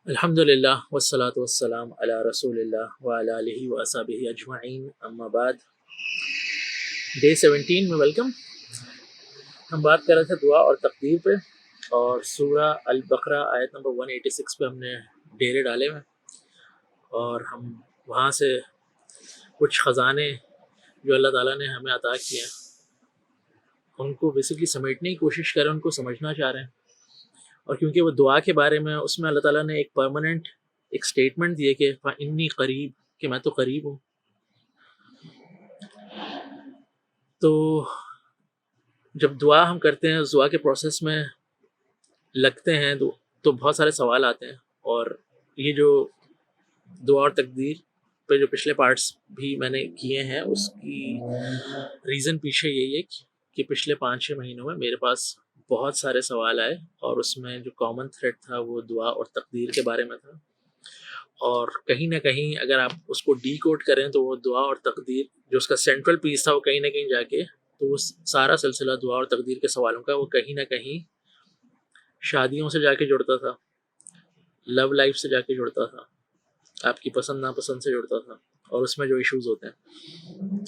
الحمد للہ والصلاة والسلام علی رسول اللہ وعلی آلہ وصحبہ اجمعین، اما بعد۔ ڈے 17 میں ویلکم۔ ہم بات کر رہے تھے دعا اور تقدیر پہ، اور سورہ البقرہ آیت نمبر 186 پہ ہم نے ڈیرے ڈالے ہوئے، اور ہم وہاں سے کچھ خزانے جو اللہ تعالیٰ نے ہمیں عطا کیے ہیں ان کو بیسکلی سمیٹنے کی کوشش کریں، ان کو سمجھنا چاہ رہے ہیں۔ اور کیونکہ وہ دعا کے بارے میں اس میں اللہ تعالیٰ نے ایک پرماننٹ ایک اسٹیٹمنٹ دی ہے کہ فَإِنِّي قریب، کہ میں تو قریب ہوں۔ تو جب دعا ہم کرتے ہیں، اس دعا کے پروسیس میں لگتے ہیں تو بہت سارے سوال آتے ہیں، اور یہ جو دعا اور تقدیر پہ جو پچھلے پارٹس بھی میں نے کیے ہیں اس کی ریزن پیچھے یہی ہے کہ پچھلے 5-6 مہینوں میں میرے پاس بہت سارے سوال آئے، اور اس میں جو کامن تھریڈ تھا وہ دعا اور تقدیر کے بارے میں تھا۔ اور کہیں نہ کہیں اگر آپ اس کو ڈی کوڈ کریں تو وہ دعا اور تقدیر جو اس کا سینٹرل پیس تھا، وہ کہیں نہ کہیں جا کے تو وہ سارا سلسلہ دعا اور تقدیر کے سوالوں کا وہ کہیں نہ کہیں شادیوں سے جا کے جڑتا تھا، لو لائف سے جا کے جڑتا تھا، آپ کی پسند ناپسند سے جڑتا تھا، اور اس میں جو ایشوز ہوتے ہیں۔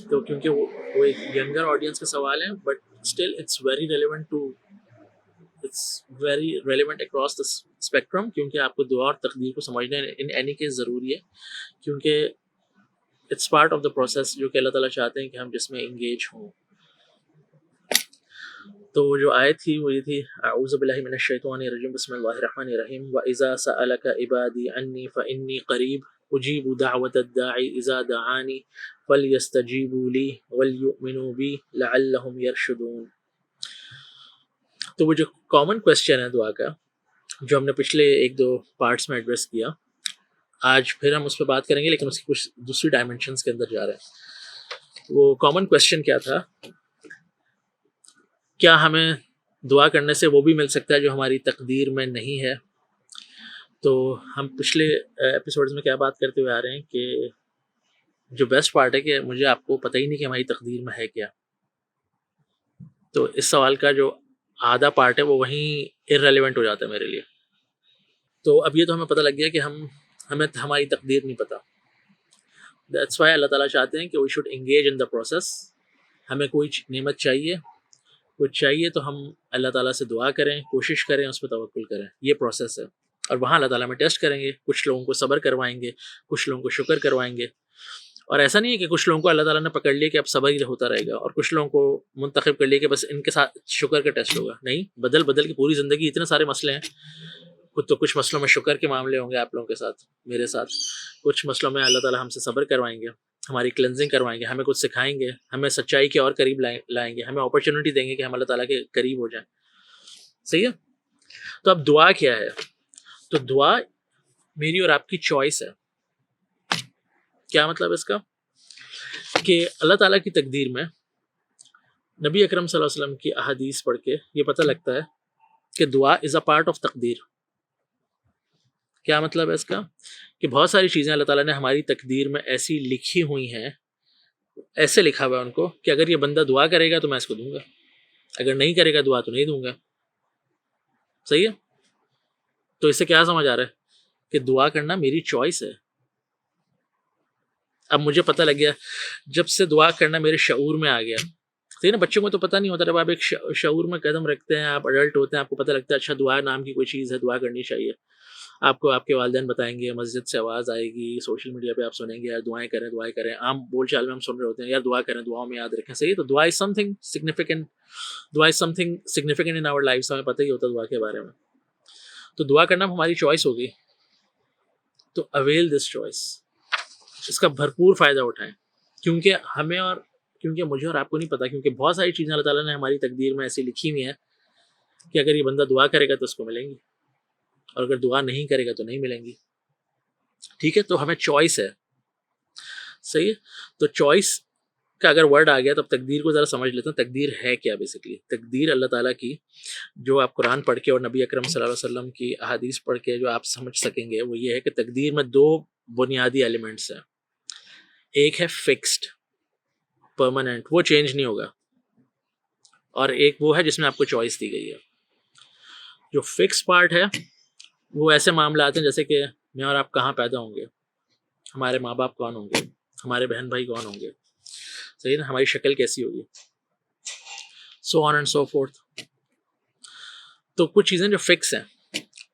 تو کیونکہ وہ ایک ینگر آڈینس کے سوال ہیں، but still it's very relevant across the spectrum, کیونکہ آپ کو دعا اور تقدیر کو سمجھنا ان اینی کیس ضروری ہے، کیونکہ it's part of the process جو کہ اللہ تعالیٰ چاہتے ہیں کہ ہم جس میں انگیج ہوں۔ تو وہ جو آیت تھی وہ یہ تھی، اعوذ باللہ من الشیطان الرجیم، بسم اللہ الرحمن الرحیم، وَإِذَا سَأَلَكَ عِبَادِي عَنِّي فَإِنِّي قَرِيبٌ أُجِيبُ دَعْوَةَ الدَّاعِ إِذَا دَعَانِ فَلْيَسْتَجِيبُوا لِي وَلْيُؤْمِنُوا بِي لَعَلَّهُمْ يَرْشُدُونَ۔ تو وہ جو کامن کویسچن ہے دعا کا، جو ہم نے پچھلے 1-2 پارٹس میں ایڈریس کیا، آج پھر ہم اس پہ بات کریں گے، لیکن اس کی کچھ دوسری ڈائمینشنس کے اندر جا رہے ہیں۔ وہ کامن کویسچن کیا تھا؟ کیا ہمیں دعا کرنے سے وہ بھی مل سکتا ہے جو ہماری تقدیر میں نہیں ہے؟ تو ہم پچھلے ایپیسوڈز میں کیا بات کرتے ہوئے آ رہے ہیں کہ جو بیسٹ پارٹ ہے کہ مجھے آپ کو پتہ ہی نہیں کہ ہماری تقدیر میں ہے کیا۔ تو اس سوال کا جو آدھا پارٹ ہے وہ وہیں ارریلیونٹ ہو جاتا ہے میرے لیے۔ تو اب یہ تو ہمیں پتہ لگ گیا کہ ہمیں ہماری تقدیر نہیں پتہ۔ دیٹس وائی اللہ تعالیٰ چاہتے ہیں کہ we should engage in the process. ہمیں کوئی نعمت چاہیے، کچھ چاہیے تو ہم اللہ تعالیٰ سے دعا کریں، کوشش کریں، اس پہ توکل کریں، یہ پروسیس ہے۔ اور وہاں اللہ تعالیٰ میں ٹیسٹ کریں گے، کچھ لوگوں کو صبر کروائیں گے، کچھ لوگوں کو شکر کروائیں گے۔ اور ایسا نہیں ہے کہ کچھ لوگوں کو اللہ تعالیٰ نے پکڑ لیا کہ اب صبر ہی ہوتا رہے گا، اور کچھ لوگوں کو منتخب کر لیا کہ بس ان کے ساتھ شکر کا ٹیسٹ ہوگا۔ نہیں، بدل بدل کی پوری زندگی اتنے سارے مسئلے ہیں، کچھ مسئلوں میں شکر کے معاملے ہوں گے آپ لوگوں کے ساتھ، میرے ساتھ، کچھ مسئلوں میں اللہ تعالیٰ ہم سے صبر کروائیں گے، ہماری کلینزنگ کروائیں گے، ہمیں کچھ سکھائیں گے، ہمیں سچائی کے اور قریب لائیں گے، ہمیں اپرچونٹی دیں گے کہ ہم اللہ تعالیٰ کے قریب ہو جائیں۔ صحیح ہے؟ تو اب دعا کیا ہے؟ تو دعا میری اور آپ کی چوائس ہے۔ کیا مطلب اس کا؟ کہ اللہ تعالیٰ کی تقدیر میں نبی اکرم صلی اللہ علیہ وسلم کی احادیث پڑھ کے یہ پتہ لگتا ہے کہ دعا از اے پارٹ آف تقدیر۔ کیا مطلب ہے اس کا؟ کہ بہت ساری چیزیں اللہ تعالیٰ نے ہماری تقدیر میں ایسی لکھی ہوئی ہیں، ایسے لکھا ہوا ہے ان کو کہ اگر یہ بندہ دعا کرے گا تو میں اس کو دوں گا، اگر نہیں کرے گا دعا تو نہیں دوں گا۔ صحیح ہے؟ تو اس سے کیا سمجھ آ رہا ہے کہ دعا کرنا میری چوائس ہے۔ اب مجھے پتہ لگ گیا، جب سے دعا کرنا میرے شعور میں آ گیا۔ صحیح نا؟ بچوں کو تو پتہ نہیں ہوتا، جب آپ ایک شعور میں قدم رکھتے ہیں، آپ اڈلٹ ہوتے ہیں، آپ کو پتہ لگتا ہے اچھا دعا نام کی کوئی چیز ہے، دعا کرنی چاہیے۔ آپ کو آپ کے والدین بتائیں گے، مسجد سے آواز آئے گی، سوشل میڈیا پہ آپ سنیں گے یار دعائیں کریں دعائیں کریں، عام بول چال میں ہم سن رہے ہوتے ہیں یار دعا کریں، دعاؤں میں یاد رکھیں۔ صحیح؟ تو دعا از سم تھنگ سگنیفیکنٹ، دعا is something significant in our life, ہمیں پتہ ہی ہوتا ہے دعا کے بارے میں۔ تو دعا کرنا ہماری چوائس ہوگی، تو اویل دس چوائس، اس کا بھرپور فائدہ اٹھائیں، کیونکہ مجھے اور آپ کو نہیں پتا، کیونکہ بہت ساری چیزیں اللہ تعالیٰ نے ہماری تقدیر میں ایسی لکھی ہوئی ہیں کہ اگر یہ بندہ دعا کرے گا تو اس کو ملیں گی، اور اگر دعا نہیں کرے گا تو نہیں ملیں گی۔ ٹھیک ہے؟ تو ہمیں چوائس ہے۔ صحیح ہے؟ تو چوائس کا اگر ورڈ آ گیا تو اب تقدیر کو ذرا سمجھ لیتے ہیں۔ تقدیر ہے کیا؟ بیسکلی تقدیر اللہ تعالیٰ کی، جو آپ قرآن پڑھ کے اور نبی اکرم صلی اللہ علیہ وسلم کی احادیث پڑھ کے جو آپ سمجھ سکیں گے، وہ یہ ہے کہ تقدیر میں 2 بنیادی ایلیمنٹس ہیں۔ ایک ہے فکسڈ، پرماننٹ، وہ چینج نہیں ہوگا، اور ایک وہ ہے جس میں آپ کو چوائس دی گئی ہے۔ جو فکس پارٹ ہے وہ ایسے معاملات ہیں جیسے کہ میں اور آپ کہاں پیدا ہوں گے، ہمارے ماں باپ کون ہوں گے، ہمارے بہن بھائی کون ہوں گے، صحیح نا، ہماری شکل کیسی ہوگی، سو آن اینڈ سو فورتھ. تو کچھ چیزیں جو فکس ہیں،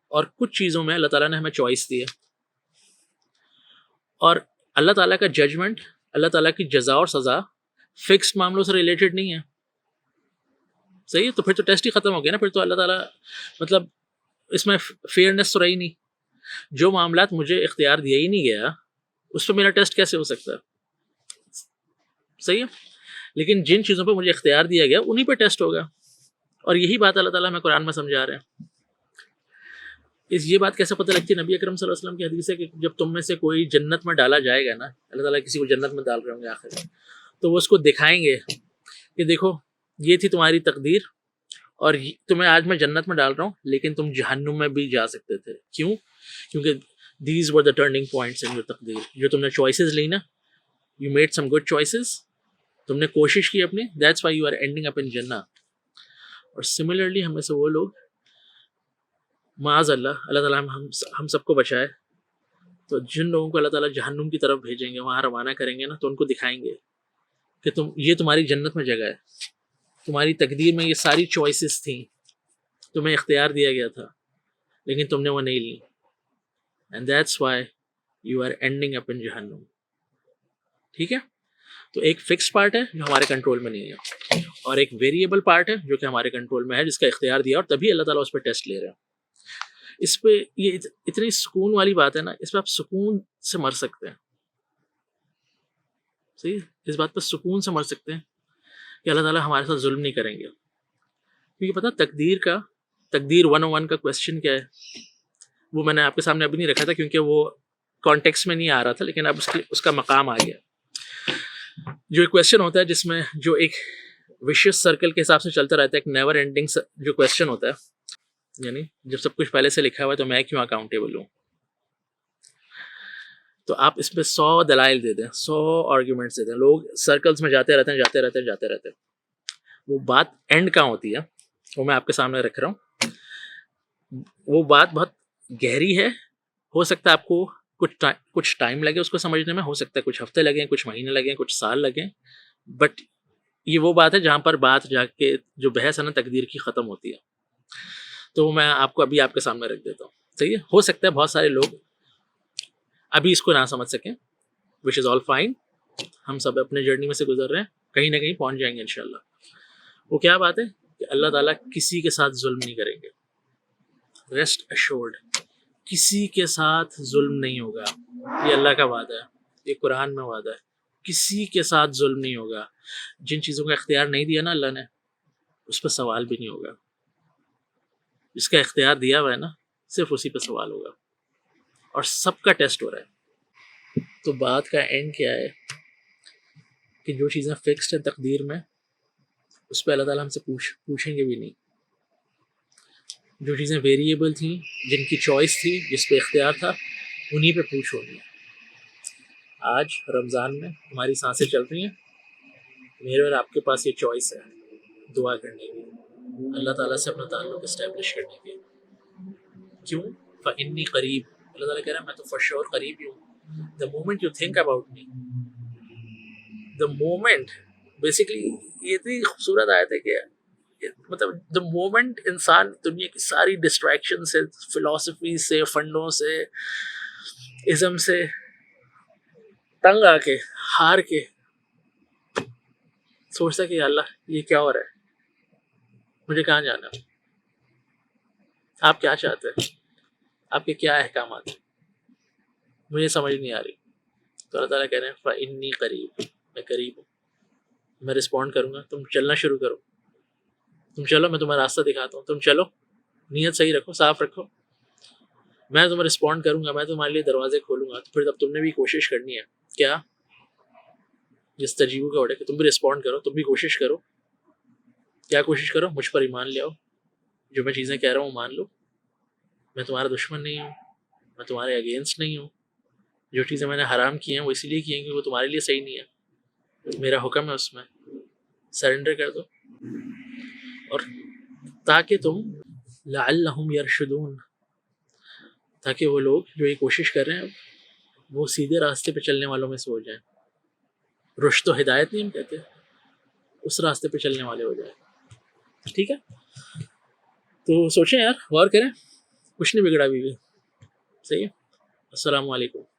اور کچھ چیزوں میں اللہ تعالیٰ نے ہمیں چوائس دی ہے. اور اللہ تعالیٰ کا ججمنٹ، اللہ تعالیٰ کی جزا اور سزا فکس معاملوں سے ریلیٹڈ نہیں ہے. صحیح ہے، تو پھر تو ٹیسٹ ہی ختم ہو گیا نا. پھر تو اللہ تعالیٰ مطلب اس میں فیئرنیس تو رہی نہیں. جو معاملات مجھے اختیار دیا ہی نہیں گیا اس پہ میرا ٹیسٹ کیسے ہو سکتا ہے؟ صحیح ہے. لیکن جن چیزوں پہ مجھے اختیار دیا گیا انہیں پہ ٹیسٹ ہوگا. اور یہی بات اللہ تعالیٰ ہمیں قرآن میں سمجھا رہے ہیں. یہ بات کیسے پتہ لگتی ہے؟ نبی اکرم صلی اللہ علیہ وسلم کی حدیث ہے کہ جب تم میں سے کوئی جنت میں ڈالا جائے گا نا، اللہ تعالیٰ کسی کو جنت میں ڈال رہے ہوں گے آخر میں، تو وہ اس کو دکھائیں گے کہ دیکھو یہ تھی تمہاری تقدیر، اور تمہیں آج میں جنت میں ڈال رہا ہوں، لیکن تم جہنم میں بھی جا سکتے تھے. کیوں؟ کیونکہ these were the turning points in your تقدیر. جو تم نے چوائسیز لی نا، you made some good choices, تم نے کوشش کی اپنی، that's why you are ending up in جنہ. اور سملرلی ہم میں سے وہ لوگ، معاذ اللہ، اللہ تعالیٰ ہم سب کو بچائے، تو جن لوگوں کو اللہ تعالیٰ جہنم کی طرف بھیجیں گے، وہاں روانہ کریں گے نا، تو ان کو دکھائیں گے کہ یہ تمہاری جنت میں جگہ ہے، تمہاری تقدیر میں یہ ساری چوائسیز تھیں، تمہیں اختیار دیا گیا تھا، لیکن تم نے وہ نہیں لی. And that's why you are ending up in جہنم. ٹھیک ہے. تو ایک فکس پارٹ ہے جو ہمارے کنٹرول میں نہیں ہے، اور ایک ویریبل پارٹ ہے جو کہ ہمارے کنٹرول میں ہے، جس کا اختیار دیا، اور تبھی اللہ تعالیٰ اس پہ ٹیسٹ لے رہے ہیں. اس پہ یہ اتنی سکون والی بات ہے نا، اس پہ آپ سکون سے مر سکتے ہیں. صحیح، اس بات پہ سکون سے مر سکتے ہیں کہ اللہ تعالیٰ ہمارے ساتھ ظلم نہیں کریں گے. کیونکہ پتہ تقدیر 101 کا کویسچن کیا ہے، وہ میں نے آپ کے سامنے ابھی نہیں رکھا تھا کیونکہ وہ کانٹیکس میں نہیں آ رہا تھا، لیکن اب اس کا مقام آ گیا. جو ایک کویسچن ہوتا ہے جس میں جو ایک وشیس سرکل کے حساب سے چلتا رہتا ہے، ایک نیور اینڈنگ جو کویسچن ہوتا ہے، یعنی جب سب کچھ پہلے سے لکھا ہوا ہے تو میں کیوں اکاؤنٹیبل ہوں. تو آپ اس پہ 100 دلائل دے دیں، 100 آرگیومنٹس دے دیں، لوگ سرکلز میں جاتے رہتے ہیں. وہ بات اینڈ کہاں ہوتی ہے وہ میں آپ کے سامنے رکھ رہا ہوں. وہ بات بہت گہری ہے، ہو سکتا ہے آپ کو کچھ ٹائم لگے اس کو سمجھنے میں، ہو سکتا ہے کچھ ہفتے لگیں، کچھ مہینے لگیں، کچھ سال لگیں، بٹ یہ وہ بات ہے جہاں پر بات جا کے جو بحث ہے نا تقدیر کی ختم ہوتی ہے. تو میں آپ کو ابھی آپ کے سامنے رکھ دیتا ہوں. صحیح ہے. ہو سکتا ہے بہت سارے لوگ ابھی اس کو نہ سمجھ سکیں، وچ از آل فائن. ہم سب اپنے جرنی میں سے گزر رہے ہیں، کہیں نہ کہیں پہنچ جائیں گے انشاءاللہ. وہ کیا بات ہے کہ اللہ تعالیٰ کسی کے ساتھ ظلم نہیں کریں گے. ریسٹ ایشورڈ، کسی کے ساتھ ظلم نہیں ہوگا. یہ اللہ کا وعدہ ہے، یہ قرآن میں وعدہ ہے. کسی کے ساتھ ظلم نہیں ہوگا. جن چیزوں کا اختیار نہیں دیا نا اللہ نے، اس پہ سوال بھی نہیں ہوگا. جس کا اختیار دیا ہوا ہے نا، صرف اسی پہ سوال ہوگا، اور سب کا ٹیسٹ ہو رہا ہے. تو بات کا اینڈ کیا ہے کہ جو چیزیں فکسڈ ہیں تقدیر میں، اس پہ اللہ تعالیٰ ہم سے پوچھیں گے بھی نہیں. جو چیزیں ویریبل تھیں، جن کی چوائس تھی، جس پہ اختیار تھا، انہی پہ پوچھو گے. آج رمضان میں ہماری سانسیں چل رہی ہیں، میرے اور آپ کے پاس یہ چوائس ہے دعا کرنے کی، اللہ تعالیٰ سے اپنا تعلق اسٹیبلش کرنے کی. کیوں؟ فإنی قریب. اللہ تعالیٰ کہہ رہا ہے میں تو for sure قریب ہی ہوں. The moment you think about me, the moment basically یہ اتنی خوبصورت آیت ہے کہ مطلب the moment انسان دنیا کی ساری ڈسٹریکشن سے، فلاسفی سے، فنڈوں سے، ازم سے تنگ آ کے، ہار کے سوچتا کہ اللہ یہ کیا ہو رہا ہے، مجھے کہاں جانا ہے، آپ کیا چاہتے ہیں، آپ کے کیا احکامات ہیں، مجھے سمجھ نہیں آ رہی. تو اللہ تعالیٰ کہہ رہے ہیں فإنی قریب، میں قریب ہوں، میں رسپونڈ کروں گا. تم چلنا شروع کرو، تم چلو، میں تمہیں راستہ دکھاتا ہوں، تم چلو، نیت صحیح رکھو، صاف رکھو، میں تمہیں رسپونڈ کروں گا، میں تمہارے لیے دروازے کھولوں گا. تو پھر اب تم نے بھی کوشش کرنی ہے. کیا؟ جس تجیبوں کا آڈر کہ تم بھی رسپونڈ کرو، تم بھی کوشش کرو. کیا کوشش کرو؟ مجھ پر ایمان لے آؤ، جو میں چیزیں کہہ رہا ہوں مان لو. میں تمہارا دشمن نہیں ہوں، میں تمہارے اگینسٹ نہیں ہوں. جو چیزیں میں نے حرام کی ہیں وہ اسی لیے کی ہیں کہ وہ تمہارے لیے صحیح نہیں ہے. میرا حکم ہے اس میں سرنڈر کر دو، اور تاکہ تم لعلہم یرشدون، تاکہ وہ لوگ جو یہ کوشش کر رہے ہیں وہ سیدھے راستے پہ چلنے والوں میں سے ہو جائیں. رشد و ہدایت نہیں ہم کہتے, اس راستے پہ چلنے والے ہو جائیں. ٹھیک ہے, تو سوچیں یار, غور کریں, کچھ نہیں بگڑا ابھی بھی. صحیح ہے. السلام علیکم.